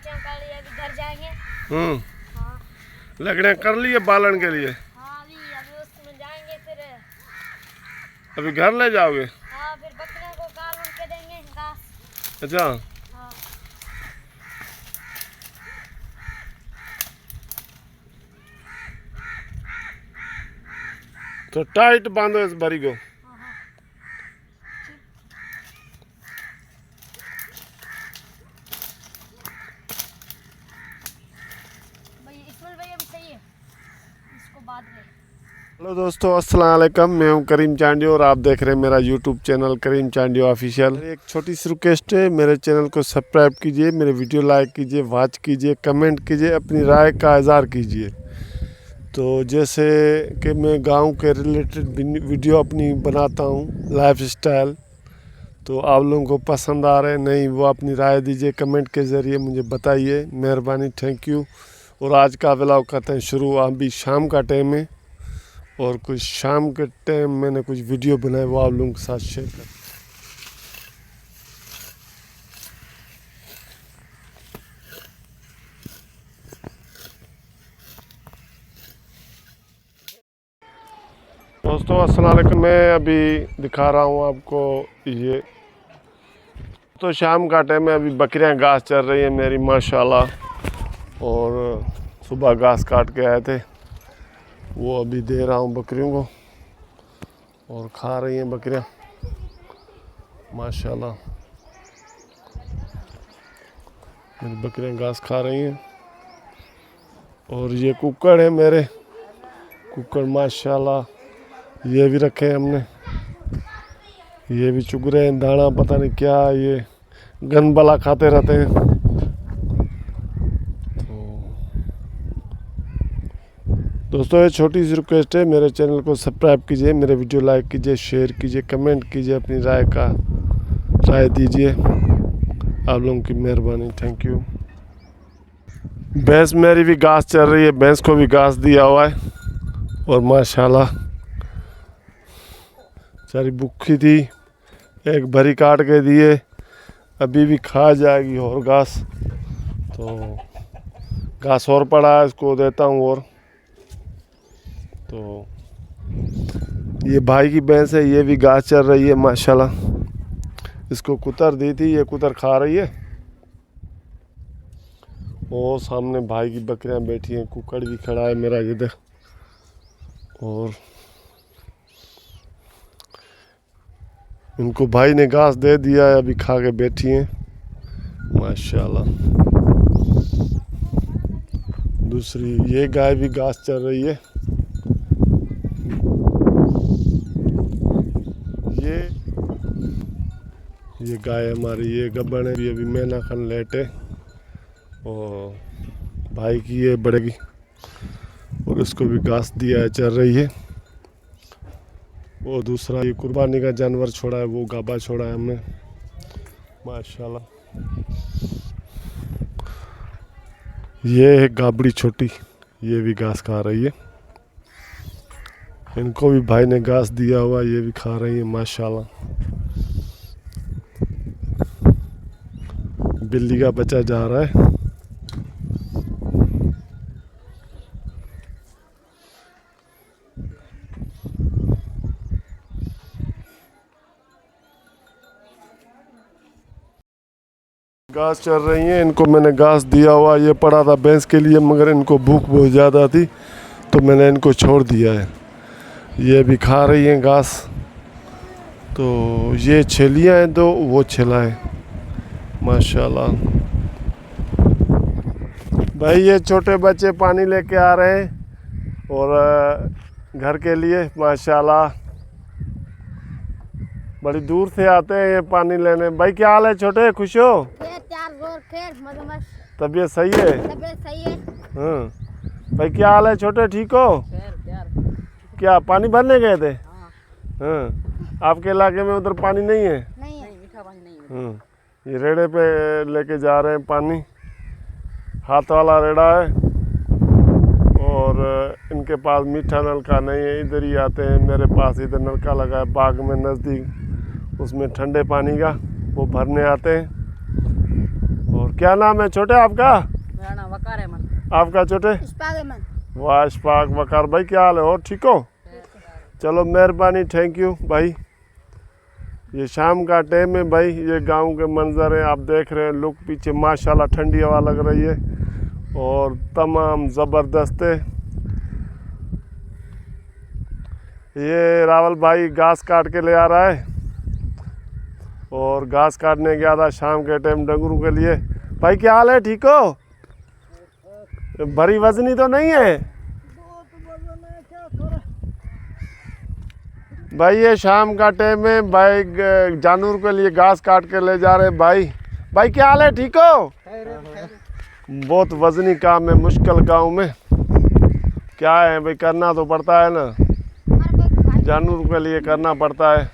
बच्चियों का लिए अभी घर जाएंगे। हाँ, लकड़ियाँ कर लिए बालन के लिए। हाँ, अभी उसमें जाएंगे फिर। अभी घर ले जाओगे? हाँ, फिर बकरियों को काल उनके देंगे घास। अच्छा, हाँ। तो टाइट बांधो इस बरी को। भैया भी सही है, इसको बाद में। हेलो दोस्तों, अस्सलाम वालेकुम। मैं हूं करीम चांडी और आप देख रहे हैं मेरा यूट्यूब चैनल करीम चांडी ऑफिशियल। एक छोटी सी रिक्वेस्ट है, मेरे चैनल को सब्सक्राइब कीजिए, मेरे वीडियो लाइक कीजिए, वॉच कीजिए, कमेंट कीजिए, अपनी राय का इज़हार कीजिए। तो जैसे कि मैं गांव के रिलेटेड वीडियो अपनी बनाता हूं, लाइफ स्टाइल, तो आप लोगों को पसंद आ रहे हैं नहीं, वो अपनी राय दीजिए, कमेंट के ज़रिए मुझे बताइए, मेहरबानी, थैंक यू। और आज का व्लॉग करते हैं शुरू। अभी शाम का टाइम है और कुछ शाम के टाइम मैंने कुछ वीडियो बनाए, वो आप लोगों के साथ शेयर कर। दोस्तों अस्सलाम वालेकुम। मैं अभी दिखा रहा हूँ आपको ये, तो शाम का टाइम है, अभी बकरियाँ घास चर रही हैं मेरी माशाल्लाह। और सुबह घास काट के आए थे, वो अभी दे रहा हूँ बकरियों को और खा रही हैं बकरियाँ माशाल्लाह। मेरी बकरियाँ घास खा रही हैं। और ये कुक्कड़ है मेरे, कुक्कड़ माशाल्लाह, ये भी रखे हैं हमने, ये भी चुग रहे हैं दाना, पता नहीं क्या ये गंद बला खाते रहते हैं। दोस्तों ये छोटी सी रिक्वेस्ट है, मेरे चैनल को सब्सक्राइब कीजिए, मेरे वीडियो लाइक कीजिए, शेयर कीजिए, कमेंट कीजिए, अपनी राय दीजिए, आप लोगों की मेहरबानी, थैंक यू। भैंस मेरी भी घास चल रही है, भैंस को भी घास दिया हुआ है और माशाल्लाह सारी भूखी थी, एक भरी काट के दिए, अभी भी खा जाएगी और घास। तो घास और पड़ा है, इसको देता हूँ। और तो ये भाई की भैंस है, ये भी घास चल रही है माशाल्लाह। इसको कुतर दी थी, ये कुतर खा रही है। और सामने भाई की बकरियां बैठी हैं, कुकड़ भी खड़ा है मेरा इधर। और इनको भाई ने घास दे दिया है, अभी खा के बैठी हैं माशाल्लाह। दूसरी ये गाय भी घास चल रही है। ये गाय हमारी, ये गब्बन है, अभी मैना खन लेट है और भाई की ये बढ़ेगी और इसको भी घास दिया है, चल रही है। वो दूसरा ये कुर्बानी का जानवर छोड़ा है, वो गाबा छोड़ा है हमने माशाल्लाह। ये है गाबड़ी छोटी, ये भी घास खा रही है। इनको भी भाई ने घास दिया हुआ, ये भी खा रही है माशाल्लाह। बिल्ली का बच्चा जा रहा है। घास चल रही हैं, इनको मैंने घास दिया हुआ, ये पड़ा था भैंस के लिए, मगर इनको भूख बहुत ज़्यादा थी तो मैंने इनको छोड़ दिया है। ये भी खा रही हैं घास। तो ये छेलियाँ हैं, दो वो छेला है माशाल्लाह। भाई ये छोटे बच्चे पानी लेके आ रहे हैं और घर के लिए माशाल्लाह बड़ी दूर से आते हैं ये पानी लेने। भाई क्या हाल है छोटे, खुश हो? तबीयत सही है? तबीयत सही है। हाँ भाई क्या हाल है छोटे, ठीक हो? क्या पानी भरने गए थे? हाँ आपके इलाके में उधर पानी नहीं है? नहीं, मीठा पानी नहीं है। ये रेड़े पे लेके जा रहे हैं पानी, हाथ वाला रेड़ा है और इनके पास मीठा नलका नहीं है, इधर ही आते हैं मेरे पास। इधर नलका लगा है बाग में नज़दीक, उसमें ठंडे पानी का वो भरने आते हैं। और क्या नाम है छोटे आपका? मेरा नाम वकार अहमद। आपका छोटे? इश्फाक अहमद। वाह इशफाक वकार भाई, क्या हाल है और ठीक हो? चलो मेहरबानी, थैंक यू भाई। ये शाम का टाइम है भाई, ये गांव के मंजर है आप देख रहे हैं। लुक पीछे माशाल्लाह ठंडी हवा लग रही है और तमाम ज़बरदस्त है। ये रावल भाई घास काट के ले आ रहा है और घास काटने गया था शाम के टाइम डंगरू के लिए। भाई क्या हाल है, ठीक हो? भरी वजनी तो नहीं है भाई? ये शाम का टाइम है भाई, जानवर के लिए घास काट के ले जा रहे भाई। भाई क्या हाल है, ठीक हो? बहुत वजनी काम है, मुश्किल गांव में क्या है भाई, करना तो पड़ता है ना, जानवर के लिए करना पड़ता है।